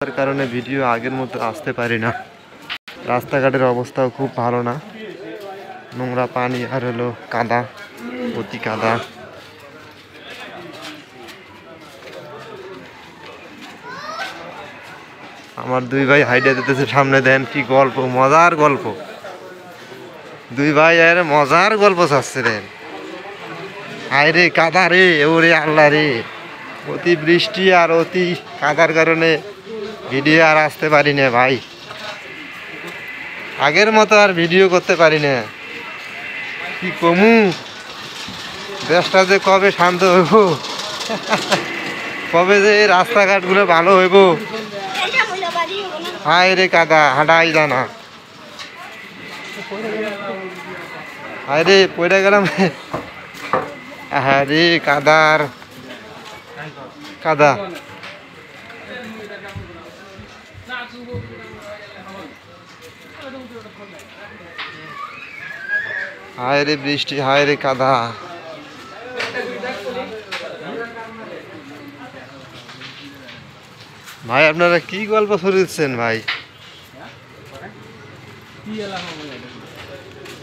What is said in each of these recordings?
তার কারণে ভিডিও আগের মতো আসতে পারি না। রাস্তাঘাটের অবস্থাও খুব ভালো না, নোংরা পানি আর হলো কাদা, অতি কাদা। আমার দুই ভাই হাইডে দিতেছে সামনে, দেন কি গল্প, মজার গল্প। দুই ভাই আর মজার গল্প চাচ্ছে দেন। হায় রে কাদা রে, ওরে আল্লাহ রে, অতি বৃষ্টি আর অতি কাদার কারণে ভিডিও আর আসতে পারি না ভাই। আগের মতো আর ভিডিও করতে পারি না, কি কমু। দেশটা যে কবে শান্ত হইব, কবে যে রাস্তাঘাটগুলো ভালো হইব। হায় রে কাদা, হাঁটাই জানা। হায় রে পড়ে গেলাম। হ্যাঁ রে কাদার কাদা। হায় রে বৃষ্টি, হায় রে কাদা। ভাই আপনারা কি গল্প শুনেছেন ভাই?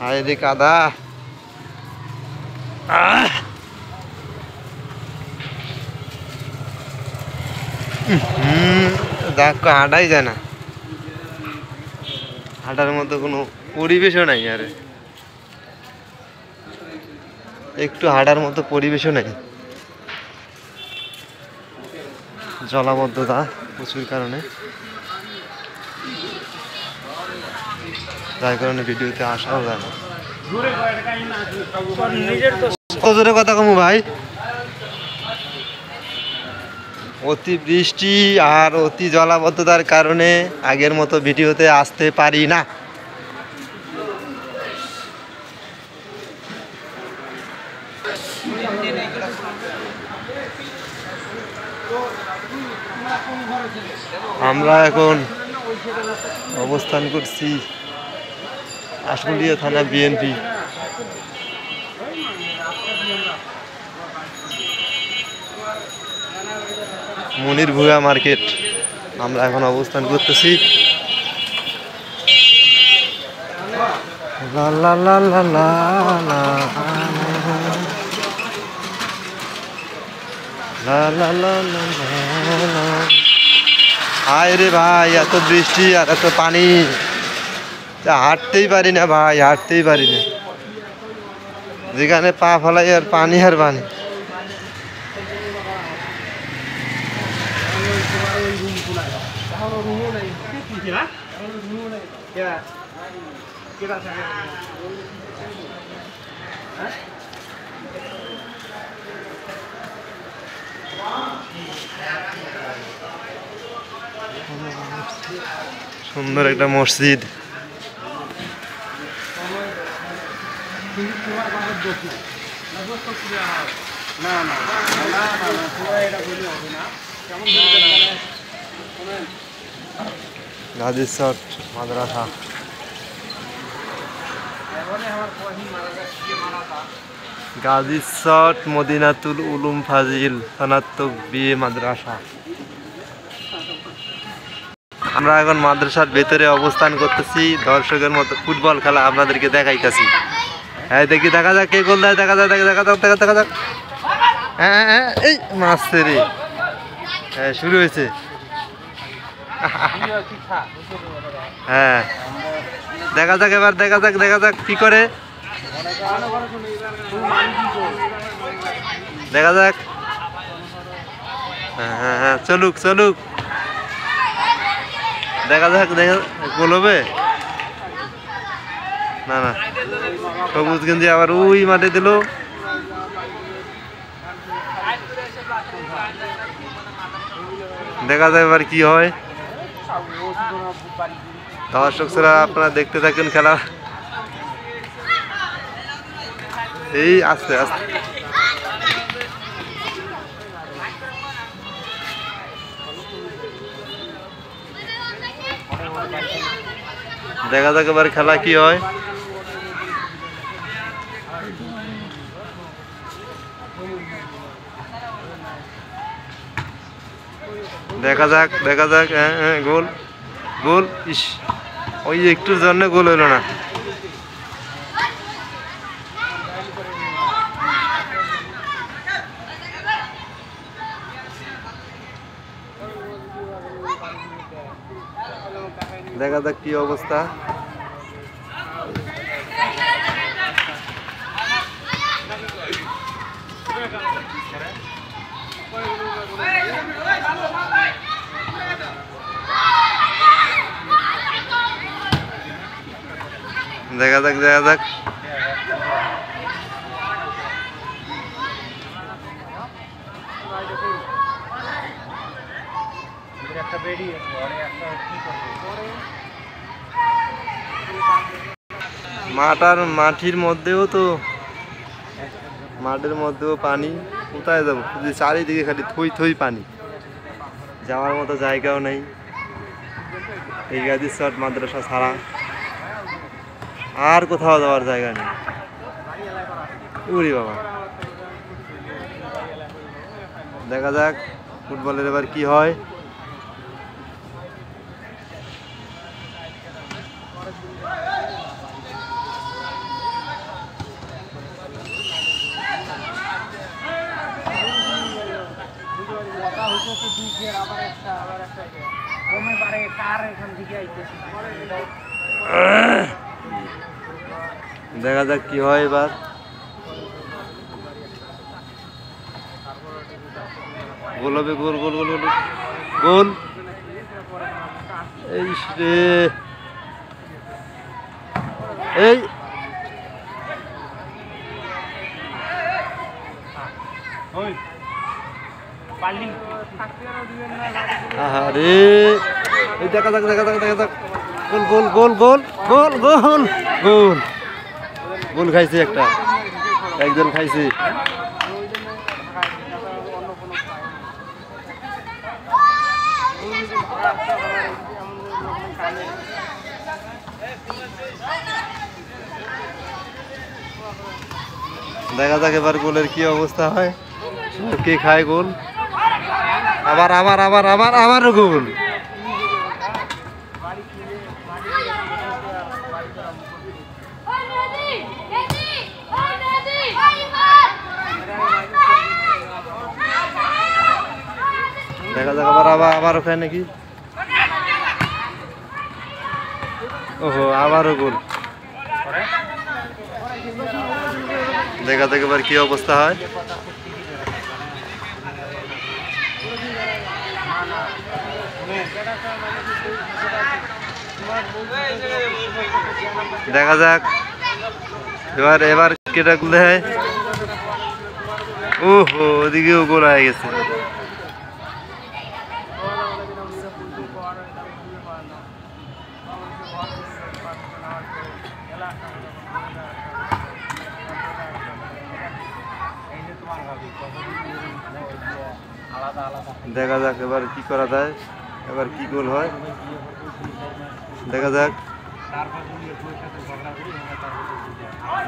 হায় রে কাদা। দেখ হাঁটাই যায় না, হাঁটার মতো কোনো পরিবেশও নাই, আরে একটু হাঁটার মতো পরিবেশও নাই। জলাবদ্ধতা প্রচুর কারণে, যার কারণে ভিডিওতে আসাও যায় না। কত জোরে কথা কমু ভাই? অতি বৃষ্টি আর অতি জলাবদ্ধতার কারণে আগের মতো ভিডিওতে আসতে পারি না। আমরা এখন অবস্থান করছি আশুলিয়া থানা বিএনপি। মনির ভুয়া মার্কেট আমরা এখন অবস্থান করতেছি। লা লা লা লা লা লা লা লা লা। হায় রে ভাই, এত বৃষ্টি আর এত পানি, হাঁটতেই পারি না ভাই, হাঁটতেই পারি না। যেখানে পা ফেলাই আর পানি আর পানি। সুন্দর একটা মসজিদ। গাজীরচট মাদ্রাসা। গাজীরচট মদিনাতুল উলুম ফাজিল স্নাতক বিএ মাদ্রাসা। আমরা এখন মাদ্রাসার ভেতরে অবস্থান করতেছি, দর্শকের মতো ফুটবল খেলা আপনাদেরকে দেখাইতেছি। হ্যাঁ দেখি, দেখা যাক কে গোল দেয়, দেখা যাক, দেখা যাক, দেখা যাক। হ্যাঁ হ্যাঁ, এই মারছে রে। হ্যাঁ শুরু হয়েছে। হ্যাঁ দেখা যাক এবার, দেখা যাক, দেখা যাক কি করে, দেখা যাক। হ্যাঁ হ্যাঁ হ্যাঁ, চলুক চলুক, দেখা যাক, দেখা গোল হবে না। না, সবুজ গেঞ্জি আবার ওই মাঠে দিল। দেখা যাক এবার কি হয়। দর্শক ছাড়া আপনারা দেখতে থাকেন খেলা। এই আস্তে আস্তে দেখা যাক এবার খেলা কি হয়। দেখা যাক দেখা যাক। হ্যাঁ হ্যাঁ, গোল গোল। ইস, ওই একটুর জন্য গোল হলো না। দেখা যাক কি অবস্থা। দেখা যাক দেখা যাক। মাটির মধ্যেও তো, মাঠের মধ্যেও পানি। কোথায় যাবো? চারিদিকে খালি থই থই পানি, যাওয়ার মতো জায়গাও নেই। এই গাজীর চট মাদ্রাসা ছাড়া আর কোথাও যাওয়ার জায়গা নেই। উরি বাবা, দেখা যাক ফুটবলের এবার কি হয়। দেখা যাক কি হয় এবার। গোল হবে, গোল গোল গোল গোল গোল। এই রে, এই আরে, এই দেখা যাক দেখা যাক দেখা যাক। গোল গোল গোল গোল গোল গোল গোল গোল খাইছে একটা, একজন খাইছে। দেখা যাক এবার গোলের কি অবস্থা হয়, কে খায় গোল। আবার আবার আবার আবার আবারও গোল। দেখা যাক আবার আবার আবারও খায় নাকি। ওহো, আবারও গোল। দেখা যাক এবার কি অবস্থা হয়। দেখা যাক এবার এবার কেটা গোল হয়। ওহো, ওদিকেও গোল হয়ে গেছে। দেখা যাক এবার কি করা যায়, এবার কি গোল হয় দেখা যাক।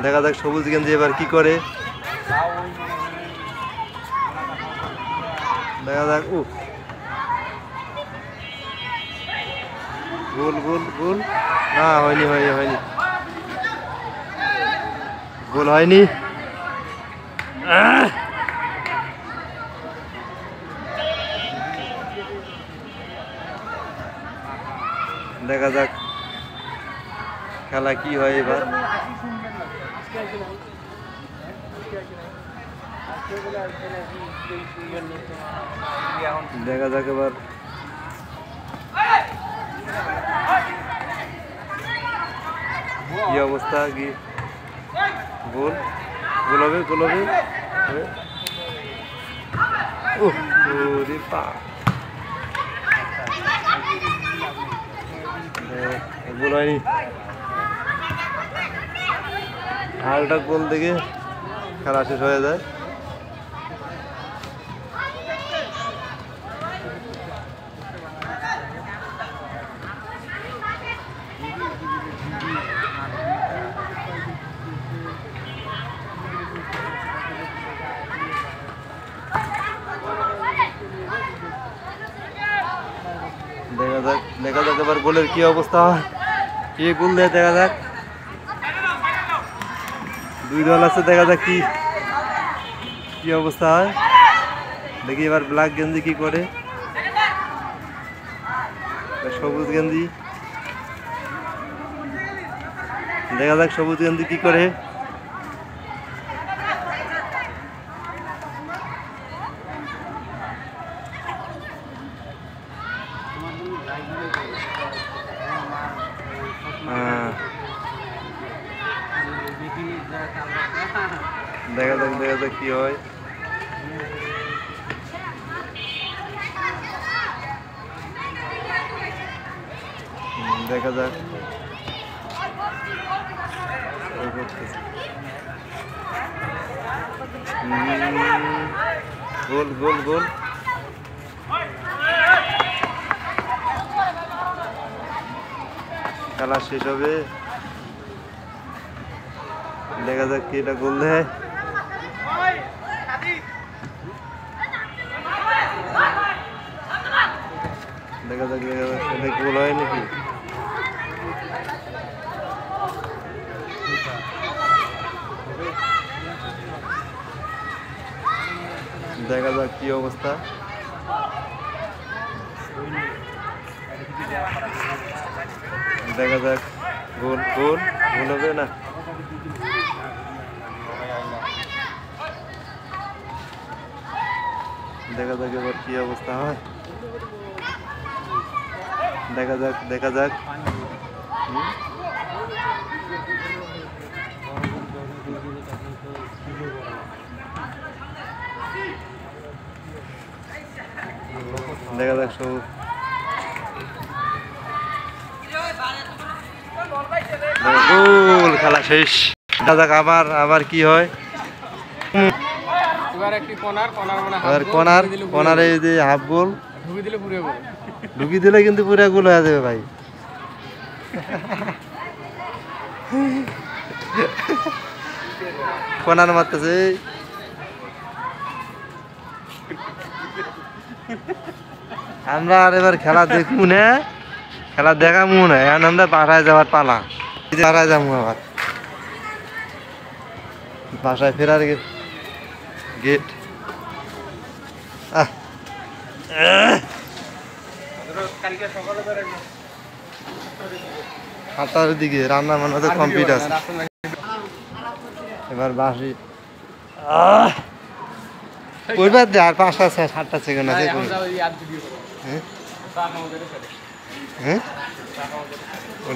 দেখা যাক সবুজ গেঞ্জি এবার কি করে। দেখা যাক। ও, গোল গোল গোল। না, হয়নি হয়নি হয়নি, গোল হয়নি। দেখা যাক খেলা কি হয় এবার। দেখা যাক এবার কি অবস্থা, কি গোল গোল হবে গোল হবে। গোল হয়নি। আরেকটা গোল দেখে খেলা শেষ হয়ে যায়। দেখা যাক এবার গোলের কি অবস্থা হয়, কে গোল দেয় দেখা যাক। দুই দল আছে, দেখা যাক কি কি অবস্থা হয়। দেখি এবার ব্ল্যাক গেঞ্জি কি করে, সবুজ গেঞ্জি, দেখা যাক সবুজ গেঞ্জি কি করে। দেখা যাক কি হয়। দেখা যাক গোল গোল গোল। খেলা শেষ হবে, দেখা যাক কি এটা গোল দেয়। দেখা যাক এটা গোল হয় নাকি। দেখা যাক কি অবস্থা। দেখা যাক গোল গোল গোল হবে না। দেখা যাক এবার কি অবস্থা হয়, দেখা যাক দেখা যাক। দেখা যাক সব গোল, খেলা শেষ। দেখা যাক আবার আবার কি হয়। কর্নার এই যে হাফ গোল ঢুকি দিলে কিন্তু পুরো গোল হয়ে যাবে ভাই। কর্নার মারতেছে, আমরা আর এবার খেলা দেখবো না, খেলা দেখাবো না, এখন আমরা বাসায় যাওয়ার পালা। বাসায় যাবো আবার, বাসায় ফেরার গেট। সাতটার দিকে রান্না বান্না তো কমপ্লিট আছে, এবার বাসি ওইবার দে আর 5টা 7টা সেকেন্ড আছে। হ্যাঁ